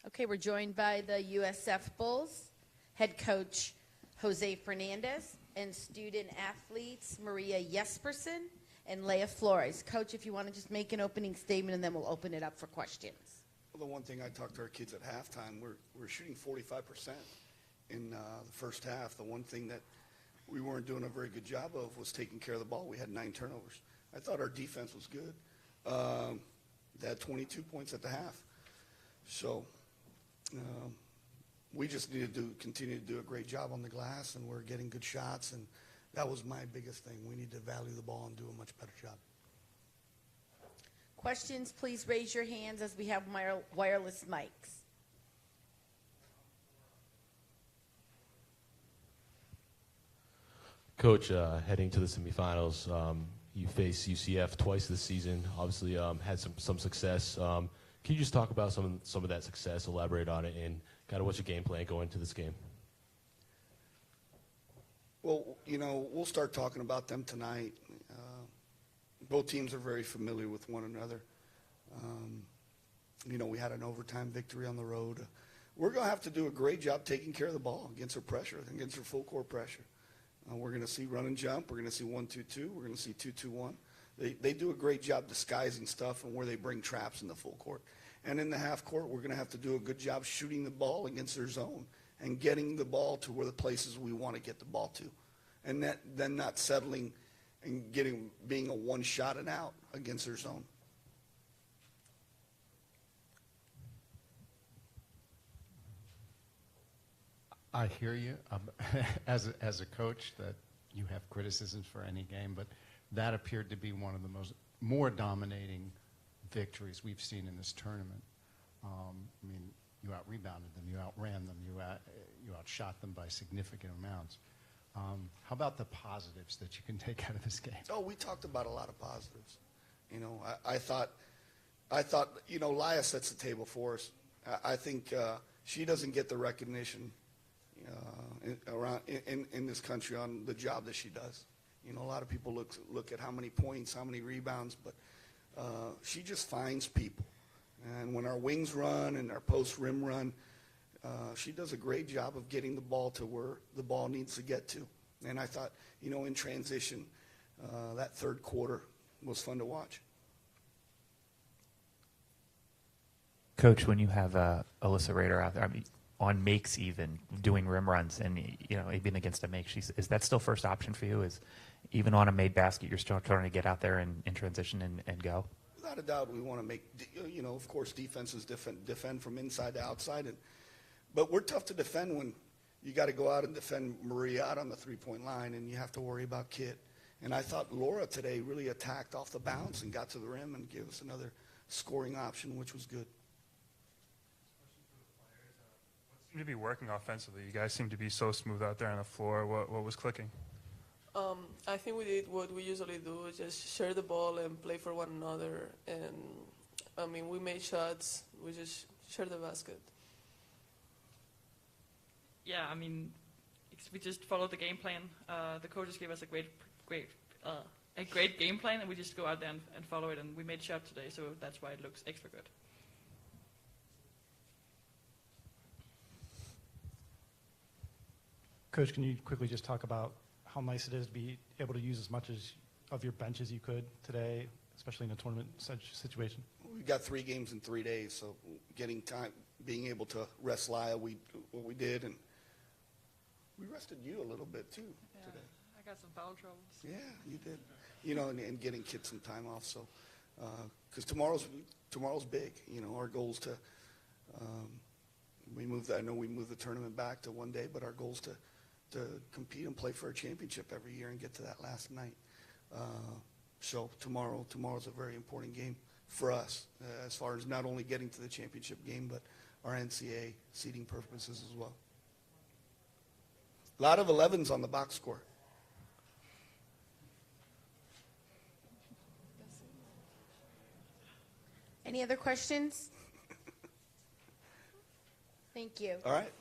Okay, we're joined by the USF Bulls head coach Jose Fernandez and student athletes Maria Jespersen and Leah Flores. Coach, if you want to just make an opening statement, and then we'll open it up for questions. Well, the one thing I talked to our kids at halftime, we're shooting 45% in the first half. The one thing that we weren't doing a very good job of was taking care of the ball. We had 9 turnovers. I thought our defense was good. They had 22 points at the half. So we just need to continue to do a great job on the glass, and we're getting good shots, and that was my biggest thing. We need to value the ball and do a much better job. Questions, please raise your hands as we have wireless mics. Coach, heading to the semifinals, you face UCF twice this season. Obviously, had some success. Can you just talk about some of that success, elaborate on it, and kind of what's your game plan going into this game? Well, we'll start talking about them tonight. Both teams are very familiar with one another. We had an overtime victory on the road. We're going to have to do a great job taking care of the ball against their pressure, against their full court pressure. We're going to see run and jump. We're going to see 1-2-2. We're going to see 2-2-1. They do a great job disguising stuff and where they bring traps in the full court. And in the half court, we're going to have to do a good job shooting the ball against their zone and getting the ball to where the places we want to get the ball to. And then not settling and being a one shot and out against their zone. I hear you. As a coach, that you have criticisms for any game, but that appeared to be one of the more dominating victories we've seen in this tournament. You out-rebounded them, you outran them, you outshot them by significant amounts. How about the positives that you can take out of this game? Oh, we talked about a lot of positives. I thought Laya sets the table for us. I think she doesn't get the recognition in this country on the job that she does. A lot of people look at how many points, how many rebounds, but she just finds people. And when our wings run and our post rim run, she does a great job of getting the ball to where the ball needs to get to. And I thought, in transition, that third quarter was fun to watch. Coach, when you have Alyssa Rader out there, on makes even, doing rim runs, and even against a make, is that still first option for you? Is even on a made basket, you're still trying to get out there and transition and go? Without a doubt, we want to make, of course, defenses defend from inside to outside. But we're tough to defend when you got to go out and defend Maria out on the three-point line, and you have to worry about Kit. And I thought Laura today really attacked off the bounce and got to the rim and gave us another scoring option, which was good. What seemed to be working offensively? You guys seem to be so smooth out there on the floor. What was clicking? I think we did what we usually do, just share the ball and play for one another. And, we made shots. We just shared the basket. Yeah, we just followed the game plan. The coaches gave us a great game plan, and we just go out there and follow it. And we made shots today, so that's why it looks extra good. Coach, can you quickly just talk about how nice it is to be able to use as much of your bench as you could today, especially in a tournament such situation? We got 3 games in 3 days, so getting time, being able to rest Laya, what we did, and we rested you a little bit too today. I got some foul troubles. Yeah, you did. And getting kids some time off. So, because tomorrow's big. Our goal's to we moved the tournament back to one day, but our goal's to compete and play for a championship every year and get to that last night. So tomorrow's a very important game for us as far as not only getting to the championship game, but our NCAA seeding purposes as well. A lot of 11s on the box score. Any other questions? Thank you. All right.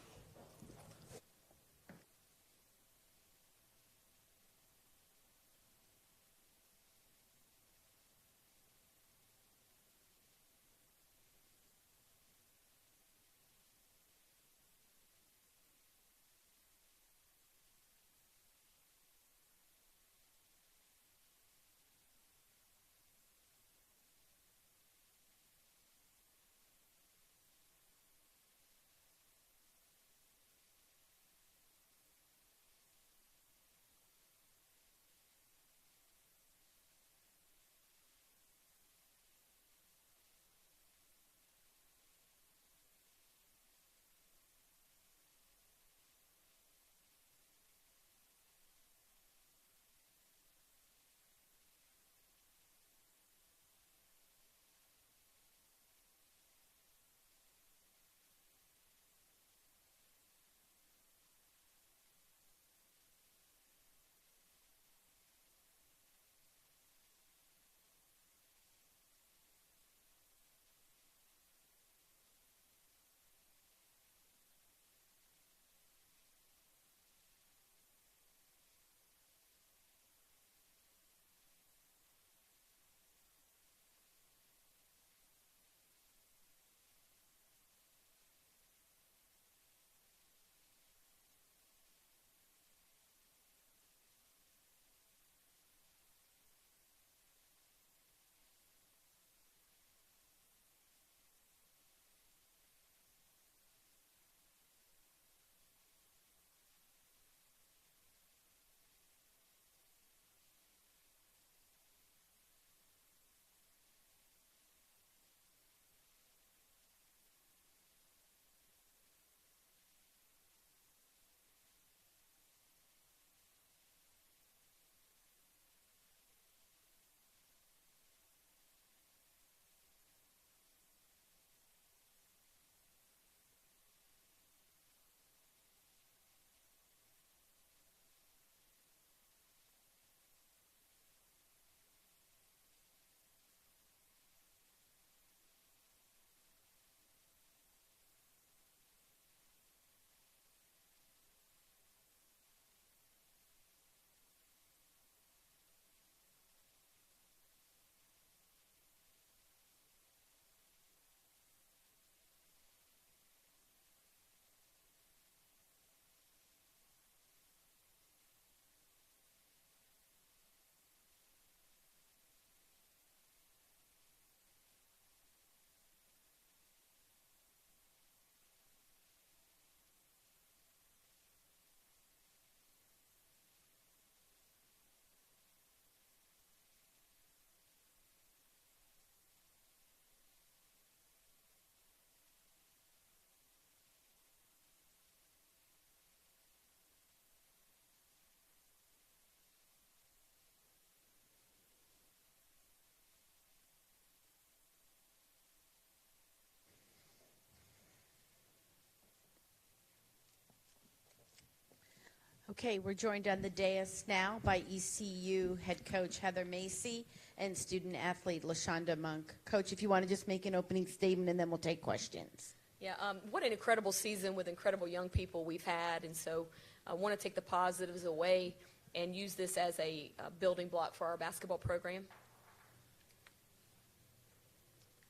Okay, we're joined on the dais now by ECU head coach Heather Macy and student athlete LaShonda Monk. Coach, if you want to just make an opening statement and then we'll take questions. Yeah, what an incredible season with incredible young people we've had, and so I want to take the positives away and use this as a building block for our basketball program.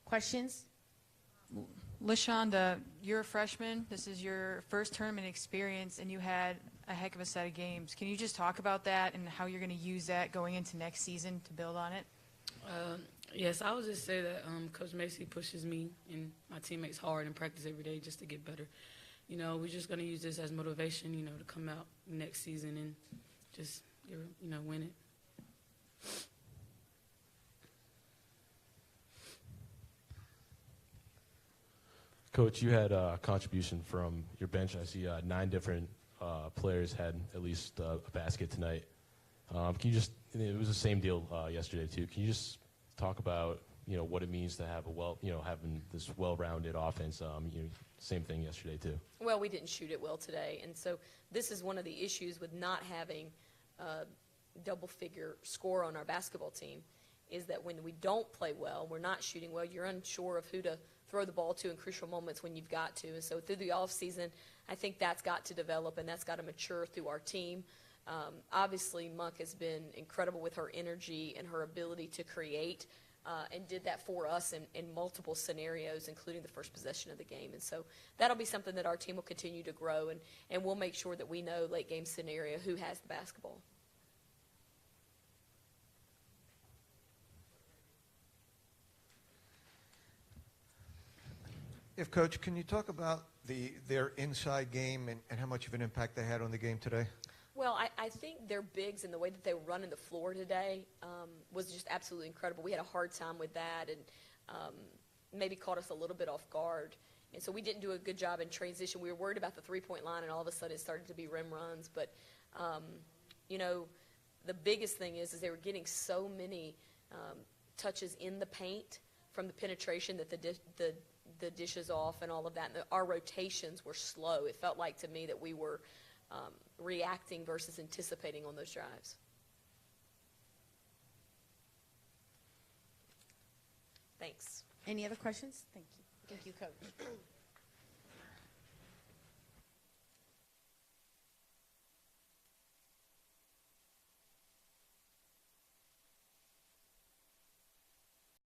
Questions? LaShonda, you're a freshman. This is your first tournament experience, and you had a heck of a set of games. Can you just talk about that and how you're going to use that going into next season to build on it? Yes, I would just say that Coach Macy pushes me and my teammates hard in practice every day just to get better. You know, we're just going to use this as motivation, you know, to come out next season and just, you know, win it. Coach, you had a contribution from your bench. I see 9 different players had at least a basket tonight. Can you just, it was the same deal yesterday too. Can you just talk about, you know, what it means to have having this well-rounded offense? Same thing yesterday too. Well, we didn't shoot it well today, and so this is one of the issues with not having a double-figure score on our basketball team, is that when we don't play well, we're not shooting well, you're unsure of who to throw the ball to in crucial moments when you've got to. And so through the off season, I think that's got to develop and that's got to mature through our team. Obviously, Monk has been incredible with her energy and her ability to create, and did that for us in multiple scenarios, including the first possession of the game. And so that'll be something that our team will continue to grow, and we'll make sure that we know late game scenario who has the basketball. If Coach, can you talk about their inside game and how much of an impact they had on the game today? Well, I think their bigs and the way that they were running the floor today was just absolutely incredible. We had a hard time with that and maybe caught us a little bit off guard. And so we didn't do a good job in transition. We were worried about the three-point line, and all of a sudden it started to be rim runs. But, you know, the biggest thing is they were getting so many touches in the paint from the penetration that the dishes off and all of that. And our rotations were slow. It felt like to me that we were reacting versus anticipating on those drives. Thanks. Any other questions? Thank you. Thank you, Coach.